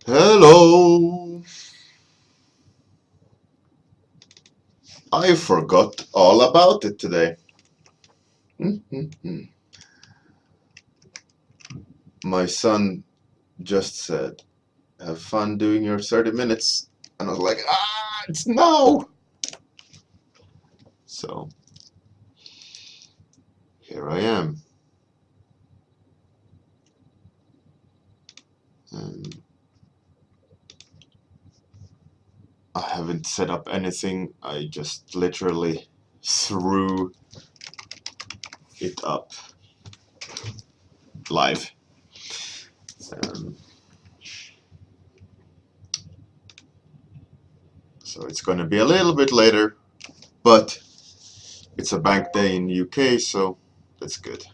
Hello! I forgot all about it today. My son just said, have fun doing your 30 minutes. And I was like, it's now! So, here I am. And I haven't set up anything. I just literally threw it up live. Um, so it's going to be a little bit later, but it's a bank day in UK, so that's good.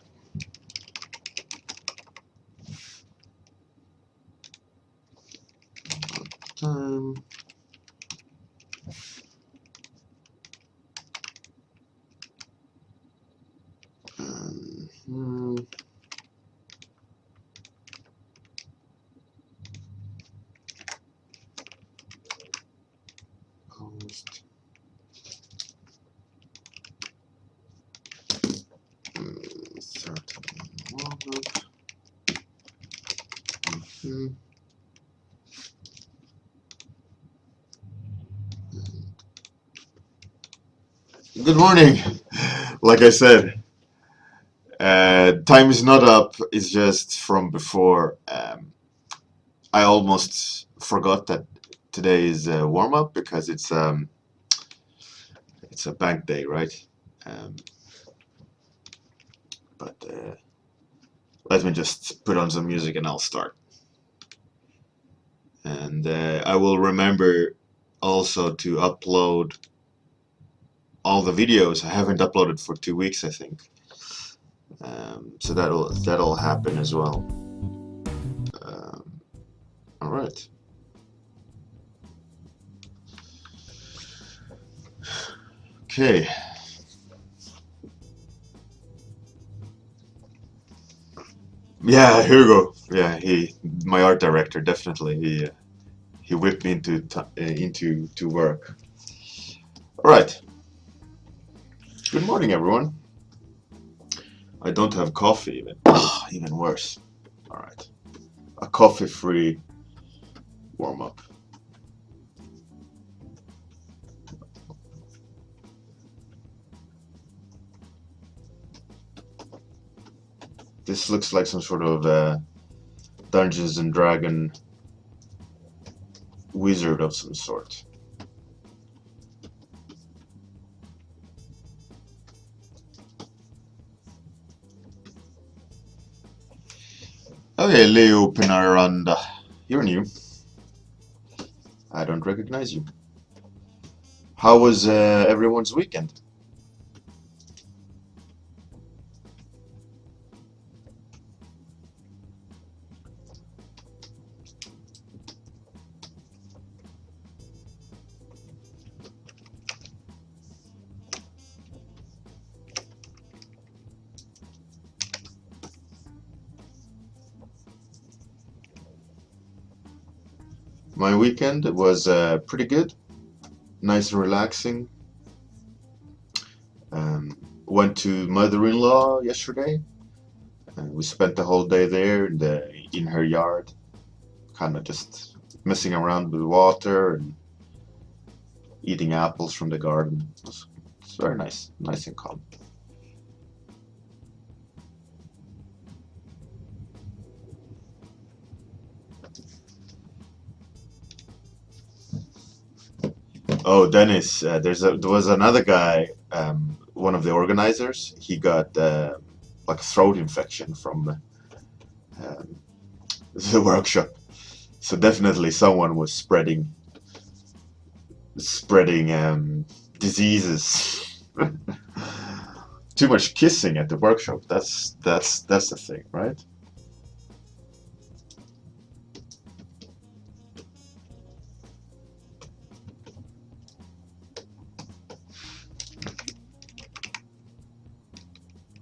Time. Mhm. Post. 13 warmup. Good morning. Like I said, time is not up. It's just from before. I almost forgot that today is warm up because it's a bank day, right? Um, but let me just put on some music and I'll start. And I will remember also to upload all the videos. I haven't uploaded for 2 weeks, I think. So that'll happen as well. All right. Okay. Yeah, Hugo. Yeah, my art director, definitely. He whipped me into to work. All right. Good morning, everyone. I don't have coffee even. Even worse. All right. A coffee-free warm-up. This looks like some sort of Dungeons and Dragon wizard of some sort. Okay, Leo Pinaranda. You're new. I don't recognize you. How was everyone's weekend? My weekend was pretty good, nice and relaxing. Went to mother-in-law yesterday. We spent the whole day there in her yard, kind of just messing around with water and eating apples from the garden. It's very nice and calm. Oh, Dennis, there was another guy, one of the organizers. He got like a throat infection from um, the workshop. So definitely someone was spreading diseases. Too much kissing at the workshop. That's the thing, right?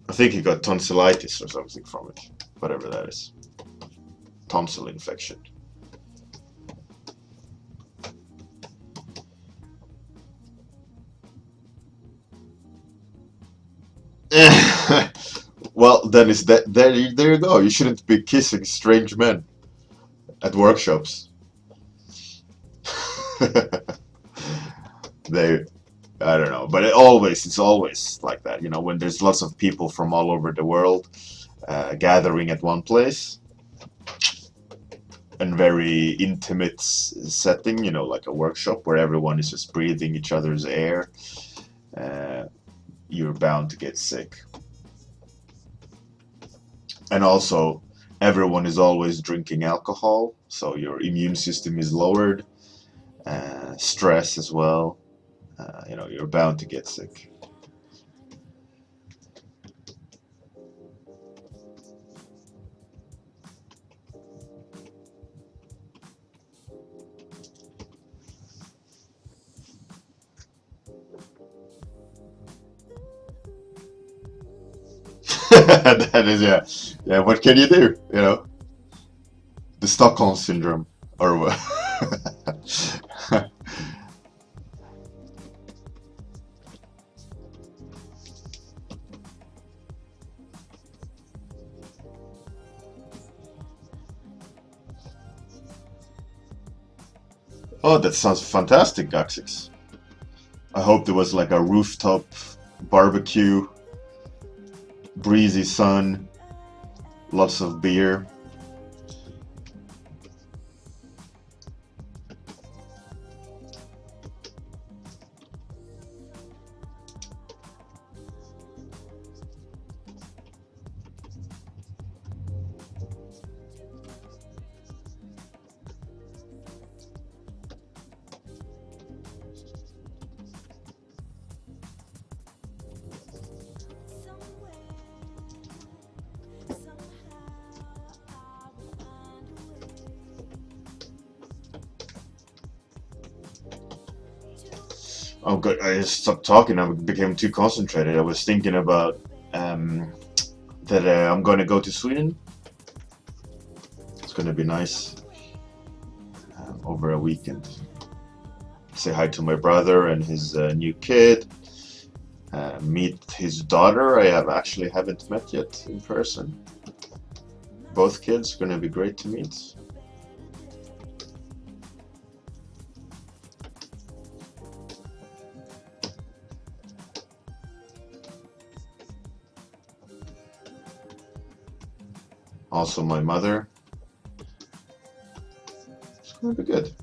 I think he got tonsillitis or something from it, whatever that is. Tonsil infection. Well, then it's that there you go. You shouldn't be kissing strange men at workshops. They, I don't know, but it's always like that. You know, when there's lots of people from all over the world gathering at one place and very intimate setting. You know, like a workshop where everyone is just breathing each other's air. Uh, you're bound to get sick. And also, everyone is always drinking alcohol, so your immune system is lowered. Stress as well. You know, you're bound to get sick. That is, yeah, yeah. What can you do? You know, the Stockholm syndrome, or what? Oh, that sounds fantastic, Goxix. I hope there was like a rooftop barbecue, breezy sun, lots of beer. Oh, good. I just stopped talking. I became too concentrated. I was thinking about um, that I'm going to go to Sweden. It's going to be nice over a weekend. Say hi to my brother and his new kid. Meet his daughter. I haven't met yet in person. Both kids going to be great to meet. Also, my mother. It's going to be good.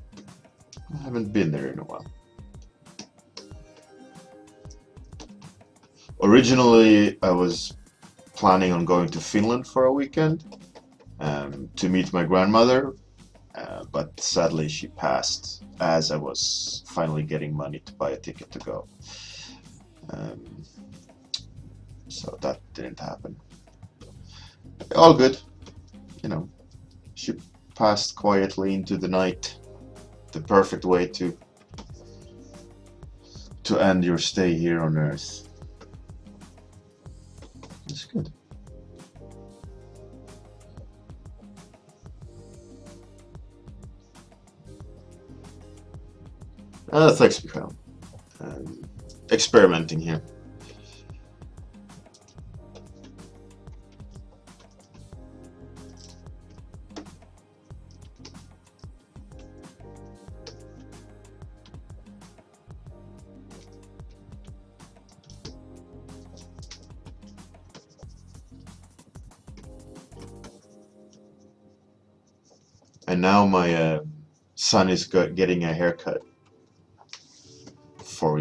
I haven't been there in a while. Originally, I was planning on going to Finland for a weekend to meet my grandmother, but sadly she passed as I was finally getting money to buy a ticket to go. Um, so that didn't happen. All good, you know. She passed quietly into the night. The perfect way to end your stay here on Earth. It's good. Thanks, Mikhail. Um, Experimenting here. And now my son is getting a haircut for,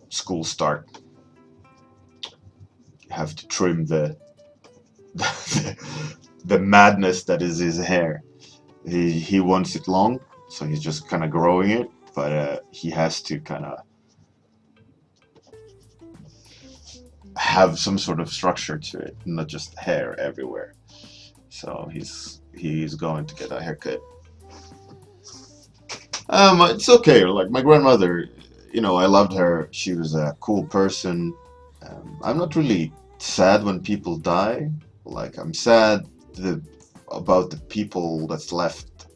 school start. Have to trim the madness that is his hair. He wants it long, so he's just kind of growing it, but he has to kind of have some sort of structure to it, not just hair everywhere. So he's going to get a haircut. It's okay. Like my grandmother, I loved her. She was a cool person. I'm not really sad when people die. Like I'm sad about the people that's left,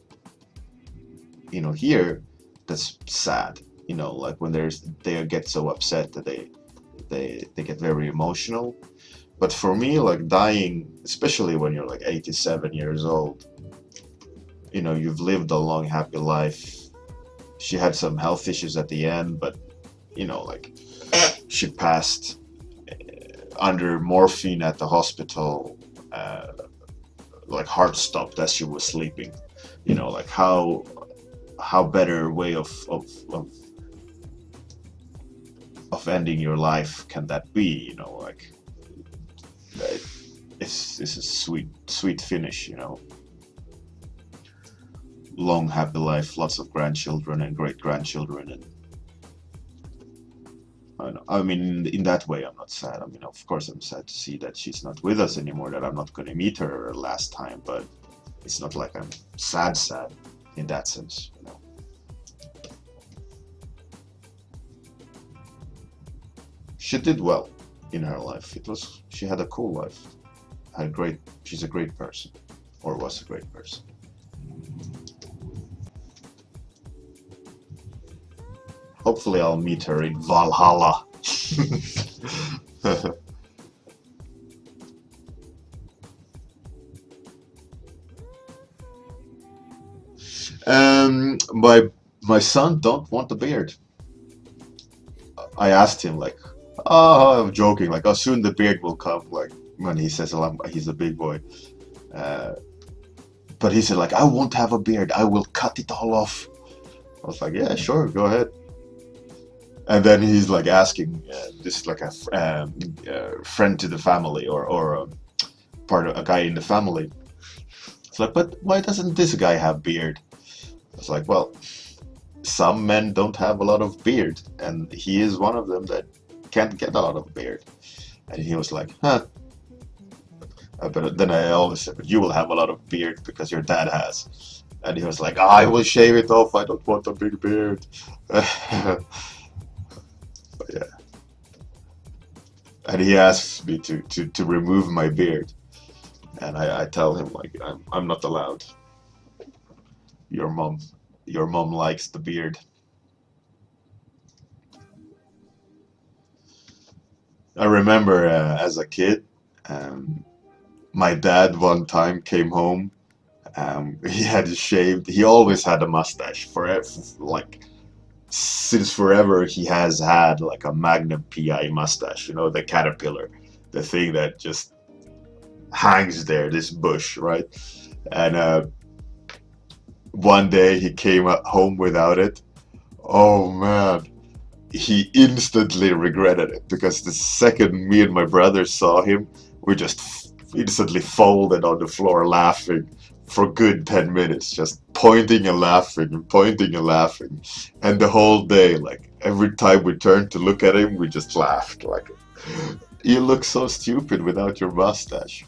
here. That's sad. Like when they get so upset that they get very emotional. But for me, like dying, especially when you're like 87 years old, you've lived a long, happy life. She had some health issues at the end, but like she passed under morphine at the hospital, like heart stopped as she was sleeping. Like how better way of ending your life can that be? Like it's a sweet finish. Long happy life, lots of grandchildren and great grandchildren, and I mean, in that way, I'm not sad. I mean, of course, I'm sad to see that she's not with us anymore, that I'm not going to meet her last time, but it's not like I'm sad in that sense. She did well in her life. She had a cool life. She's a great person, or was a great person. Hopefully I'll meet her in Valhalla. My son don't want a beard. I asked him like, oh, I'm joking, like, oh, soon the beard will come, like when he says he's a big boy. But he said like, I won't have a beard. I will cut it all off. I was like, yeah, sure, go ahead. And then he's like asking, this is like a friend to the family, or part of a guy in the family. It's like, but why doesn't this guy have beard? I was like, well, some men don't have a lot of beard, and he is one of them that can't get a lot of beard. And he was like, huh. But then I always said, but you will have a lot of beard because your dad has. And he was like, I will shave it off. I don't want a big beard. Yeah. And he asks me to remove my beard, and I tell him like I'm not allowed. Your mom likes the beard. I remember as a kid, my dad one time came home. He had shaved. He always had a mustache like. Since forever, he has had like a Magnum PI mustache, the caterpillar, the thing that just hangs there, this bush, right? And one day he came home without it. Oh man, he instantly regretted it, because the second me and my brother saw him, we just instantly folded on the floor laughing for a good 10 minutes, just pointing and laughing and pointing and laughing. And the whole day, like every time we turned to look at him, we just laughed. Like, you look so stupid without your mustache.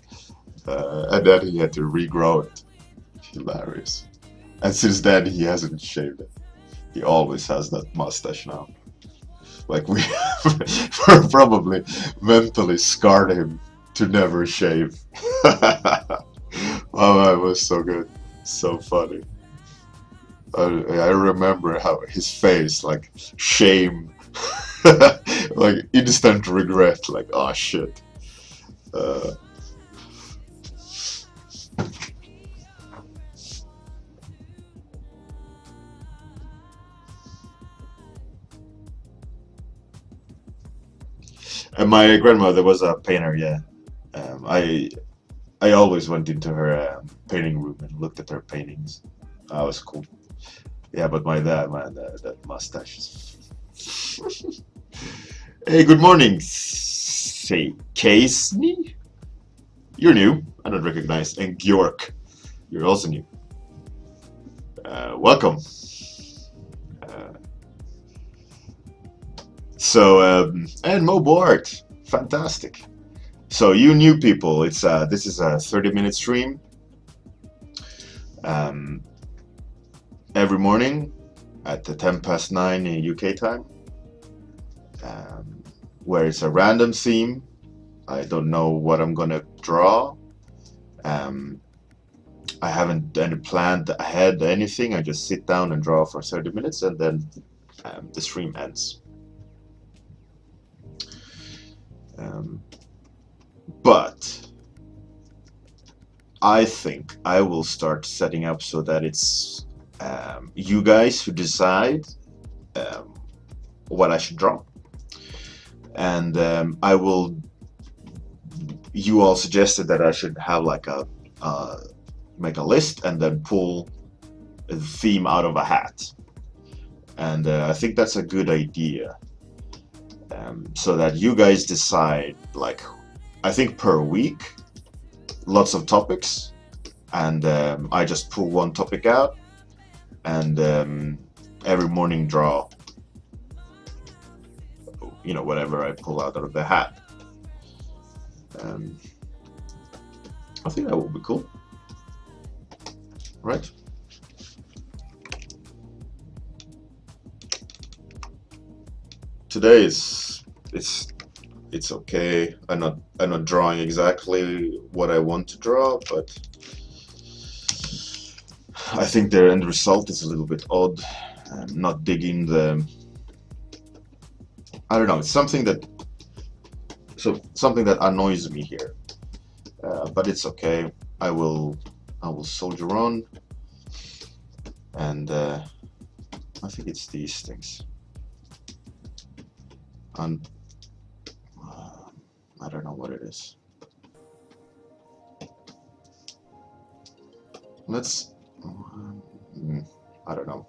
And then he had to regrow it. Hilarious. And since then, he hasn't shaved it. He always has that mustache now. Like, we probably mentally scarred him to never shave. Oh, it was so good, so funny. I remember how his face, like shame, like instant regret, like oh shit. And my grandmother was a painter, yeah. I always went into her painting room and looked at her paintings. That was cool. Yeah, but my dad, man, that mustache is... Hey, good morning. Say, Casey? You're new. I don't recognize. And Bjork, you're also new. Welcome. And Mo Bart. Fantastic. So you new people, this is a 30-minute stream every morning at the 9:10 in UK time, where it's a random theme. I don't know what I'm gonna draw. I haven't any planned ahead anything. I just sit down and draw for 30 minutes, and then the stream ends. But I think I will start setting up so that it's you guys who decide um, what I should draw, and I will. You all suggested that I should have like a make a list and then pull a theme out of a hat, and I think that's a good idea. So that you guys decide, like, I think per week, lots of topics, and I just pull one topic out, and every morning draw, whatever I pull out of the hat. I think that would be cool, right? Today it's okay. I'm not drawing exactly what I want to draw, but I think the end result is a little bit odd. Not digging the. I don't know. It's something that annoys me here, but it's okay. I will soldier on, and I think it's these things. And I don't know what it is. Let's. I don't know.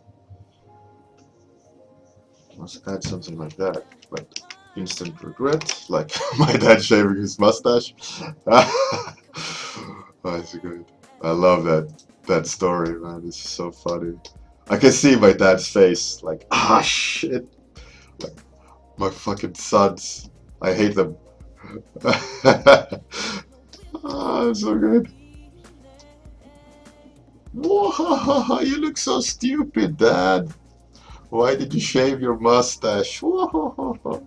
Let's add something like that, but instant regret, like my dad shaving his mustache. Oh, that's good. I love that story, man. It's so funny. I can see my dad's face, like, ah, shit. Like, my fucking sons. I hate them. Oh, so good. Whoa, you look so stupid, Dad. Why did you shave your mustache? Whoa.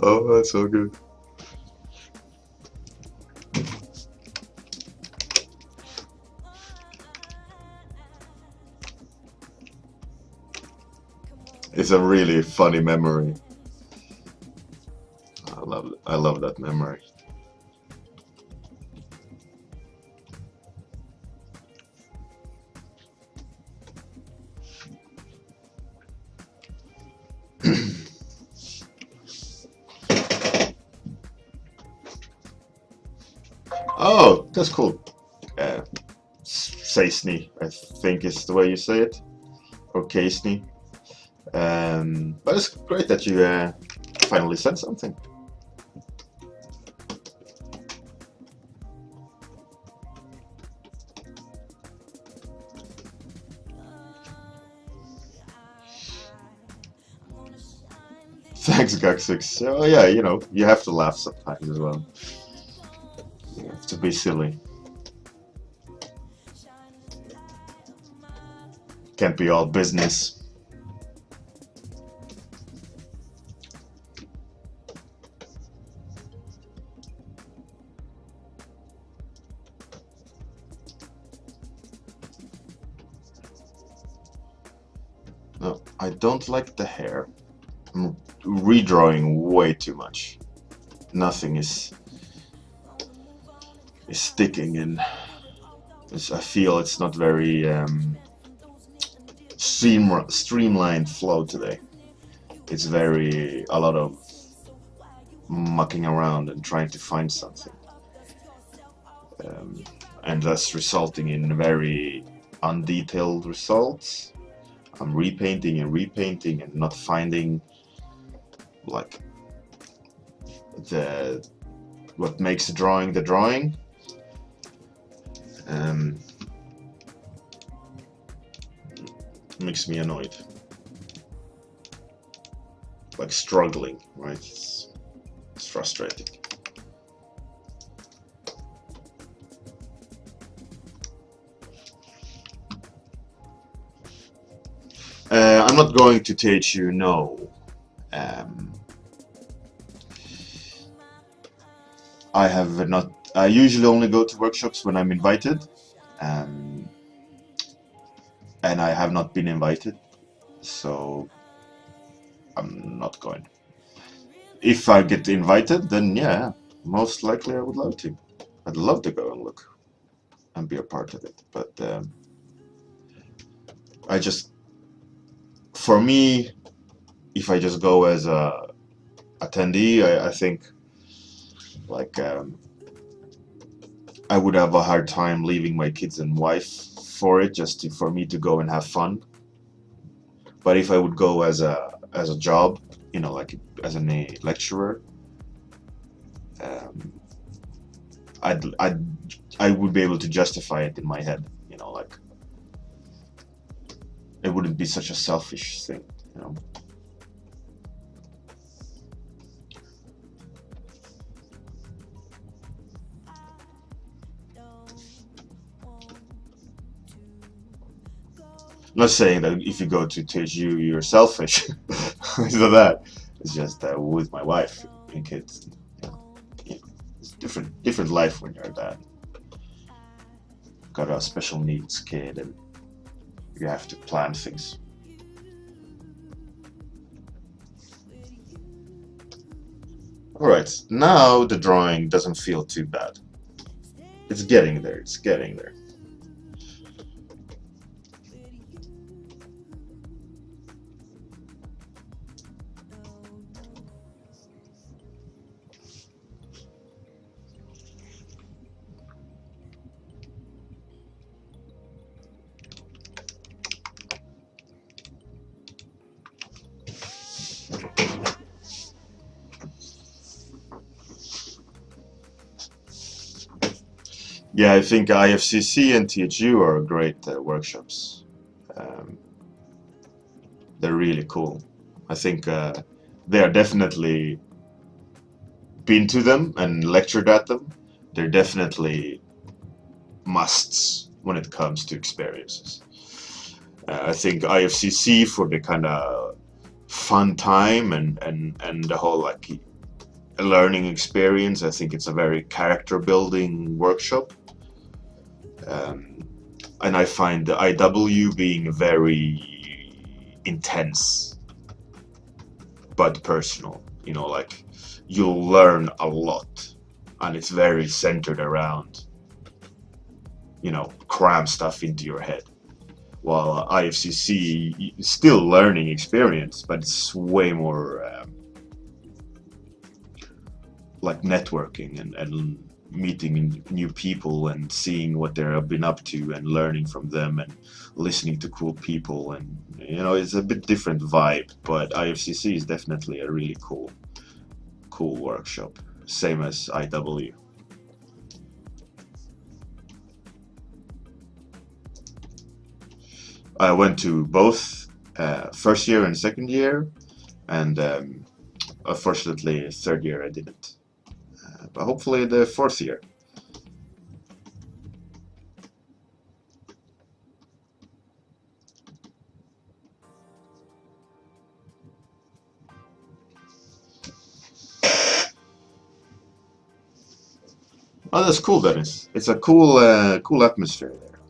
Oh, that's so good. It's a really funny memory. I love that memory. Oh, that's cool. Saisny, I think is the way you say it, or Casney. But it's great that you finally said something. Thanks, Gux6. Oh yeah, you have to laugh sometimes as well. You have to be silly. Can't be all business. No, I don't like the hair. I'm redrawing way too much. Nothing is sticking in. I feel it's not very streamlined flow today. It's a lot of mucking around and trying to find something, and thus resulting in very undetailed results. I'm repainting and not finding like what makes the drawing. Makes me annoyed, like struggling, right? It's frustrating. I'm not going to teach you, no. I have not. I usually only go to workshops when I'm invited, and I have not been invited, so I'm not going. if I get invited, then yeah, most likely I would love to. I'd love to go and look and be a part of it. But I just, for me, if I just go as a attendee, I think like I would have a hard time leaving my kids and wife for it, for me to go and have fun. But if I would go as a job, like as a lecturer, um, I would be able to justify it in my head. Like it wouldn't be such a selfish thing. Not saying that if you go to THU you're selfish. It's not that. It's just with my wife and kids. It's different life when you're a dad. Got a special needs kid, and you have to plan things. Alright, now the drawing doesn't feel too bad. It's getting there, it's getting there. Yeah, I think IFCC and THU are great workshops. Um, they're really cool. I think they are definitely been to them and lectured at them. They're definitely musts when it comes to experiences. I think IFCC for the kind of fun time and the whole like learning experience. I think it's a very character building workshop. And I find the IW being very intense but personal. Like you'll learn a lot, and it's very centered around, cram stuff into your head. While IFCC is still learning experience, but it's way more like networking and meeting new people and seeing what they've been up to and learning from them and listening to cool people, and it's a bit different vibe. But IFCC is definitely a really cool workshop, same as IW. I went to both first year and second year, and unfortunately third year I didn't. But hopefully the fourth year. Oh, that's cool, Dennis. It's a cool atmosphere there.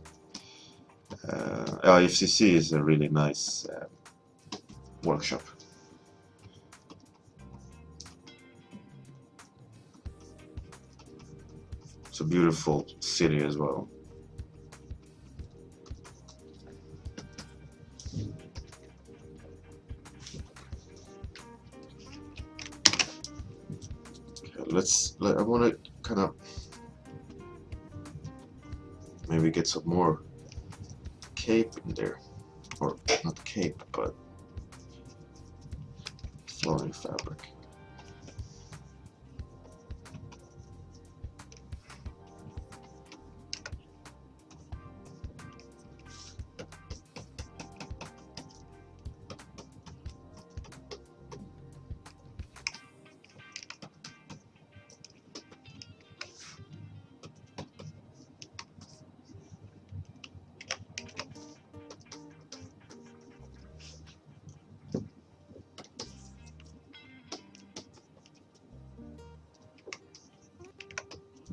IFCC is a really nice workshop. It's a beautiful city as well. Okay, I want to kind of maybe get some more cape in there, or not cape, but flowing fabric.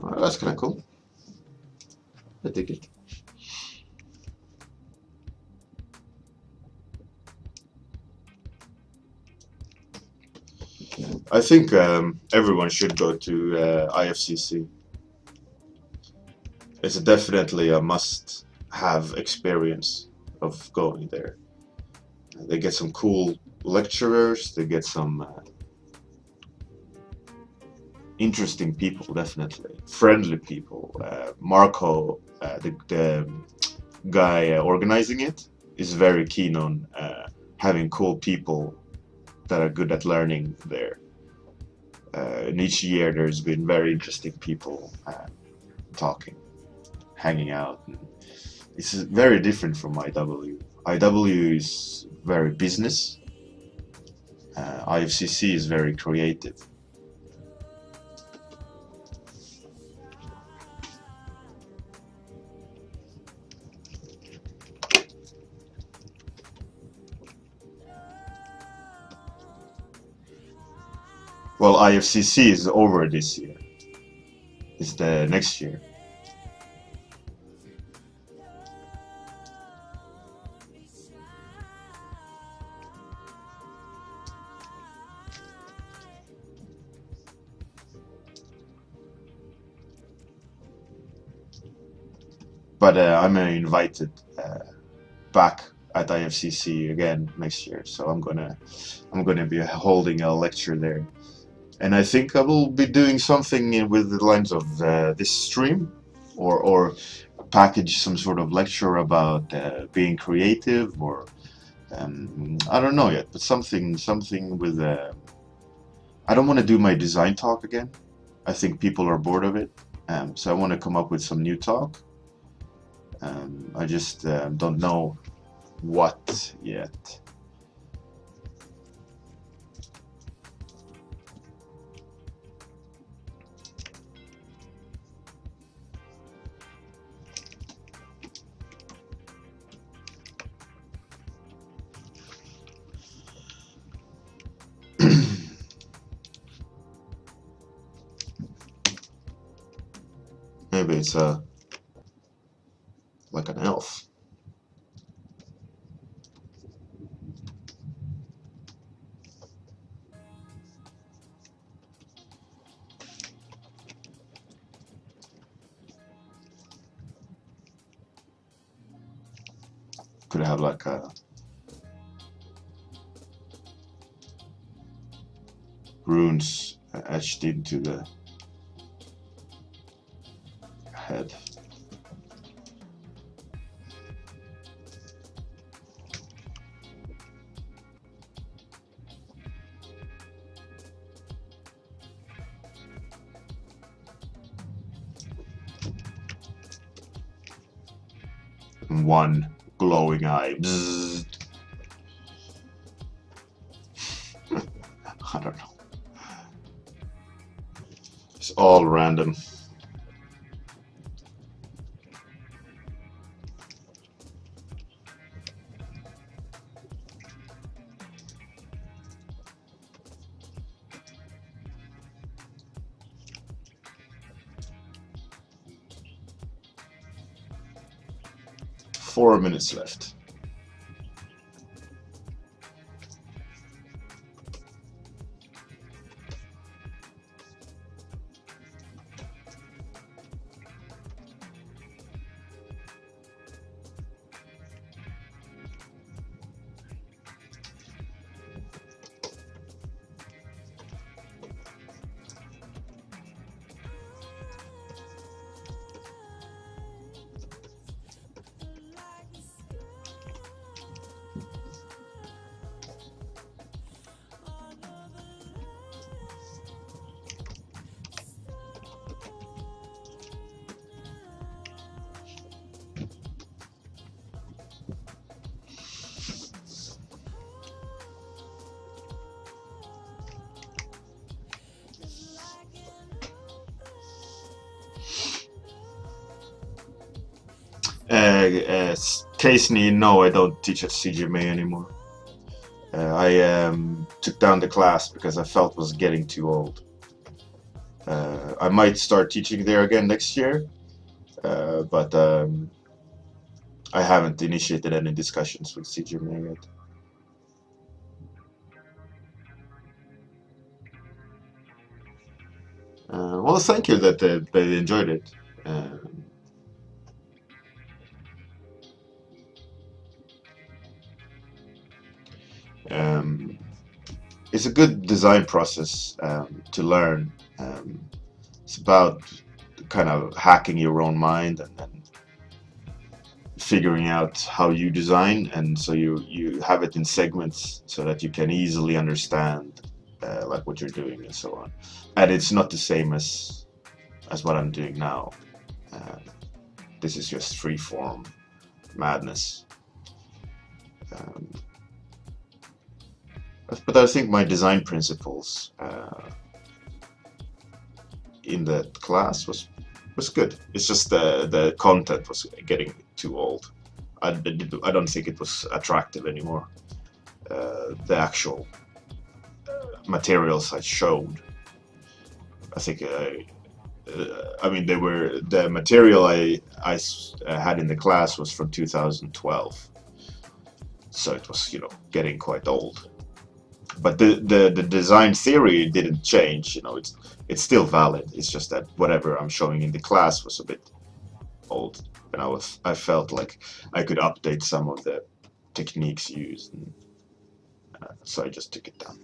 Oh, that's kind of cool. I dig it. I think everyone should go to IFCC. It's definitely a must-have experience of going there. They get some cool lecturers. They get some interesting people, definitely friendly people. Marco, the guy organizing it, is very keen on having cool people that are good at learning there. And each year, there's been very interesting people talking, hanging out. And it's very different from IW. IW is very business. IFCC is very creative. Well, IFCC is over this year. It's the next year. But I'm invited back at IFCC again next year, so I'm gonna be holding a lecture there, and I think I will be doing something with the lines of this stream, or package some sort of lecture about being creative, or I don't know yet, but something with. I don't want to do my design talk again. I think people are bored of it, so I want to come up with some new talk. I just don't know what yet. Maybe it's like an elf. Could have like a runes etched into the head. And one glowing eye. Bzzzt. I don't know. It's all random. Four minutes left. Casey, no, I don't teach at CGMA anymore. I took down the class because I felt it was getting too old. I might start teaching there again next year, but I haven't initiated any discussions with CGMA yet. Well, thank you that they enjoyed it. Um, um, it's a good design process to learn. Um, it's about kind of hacking your own mind and then figuring out how you design, and so you have it in segments so that you can easily understand like what you're doing and so on. And it's not the same as what I'm doing now. Uh, this is just free form madness. Um, but I think my design principles in the class was good. It's just the content was getting too old. I don't think it was attractive anymore. The actual materials I showed, I think I mean, they were the material I had in the class was from 2012, so it was, you know, getting quite old. But the design theory didn't change. You know, it's still valid. It's just that whatever I'm showing in the class was a bit old, and I felt like I could update some of the techniques used, and, so I just took it down.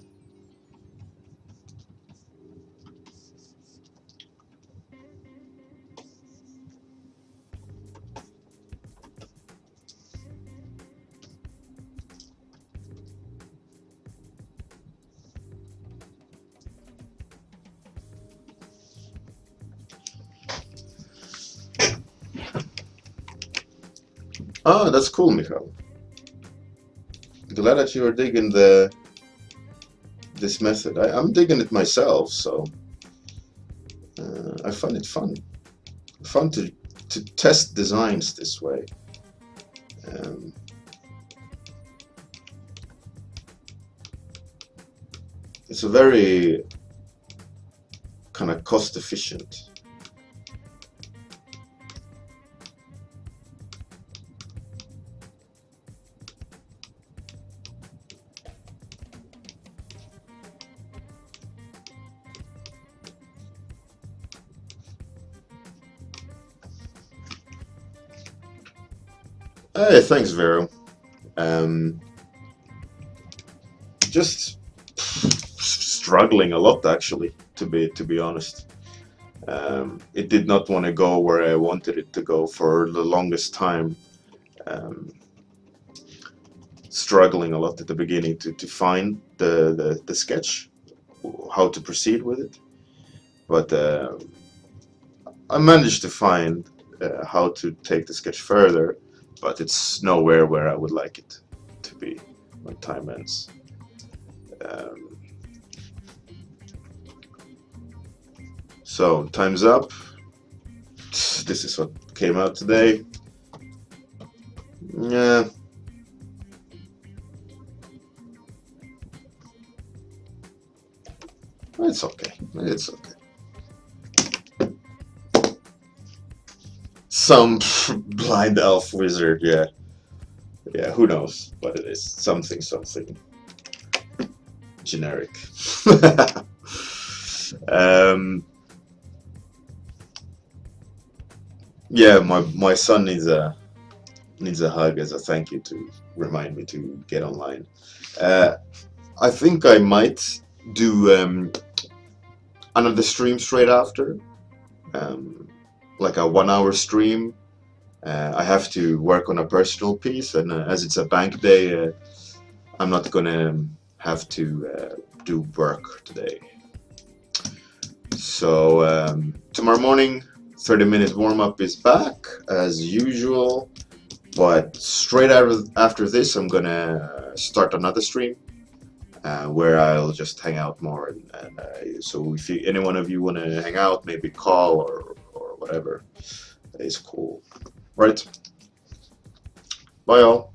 Oh, that's cool, Michael. Glad that you are digging this method. I'm digging it myself, so I find it fun to test designs this way. Um, it's a very kind of cost efficient. Hey, thanks, Vero. Um, just struggling a lot, actually, to be honest. It did not want to go where I wanted it to go for the longest time. Um, Struggling a lot at the beginning to find the sketch, how to proceed with it. But I managed to find how to take the sketch further, but it's nowhere where I would like it to be when time ends. Um, so time's up. This is what came out today. Yeah, it's okay. It's okay. Some blind elf wizard, yeah. Yeah, who knows what it is. Something generic. um, yeah, my son needs a hug as a thank you to remind me to get online. Uh, I think I might do another stream straight after, um, like a 1 hour stream. I have to work on a personal piece, and as it's a bank day, I'm not gonna have to do work today. So tomorrow morning, 30-minute warm up is back as usual. But straight after this, I'm gonna start another stream where I'll just hang out more. And so if any one of you want to hang out, maybe call or whatever, it's cool. Right. Bye, all.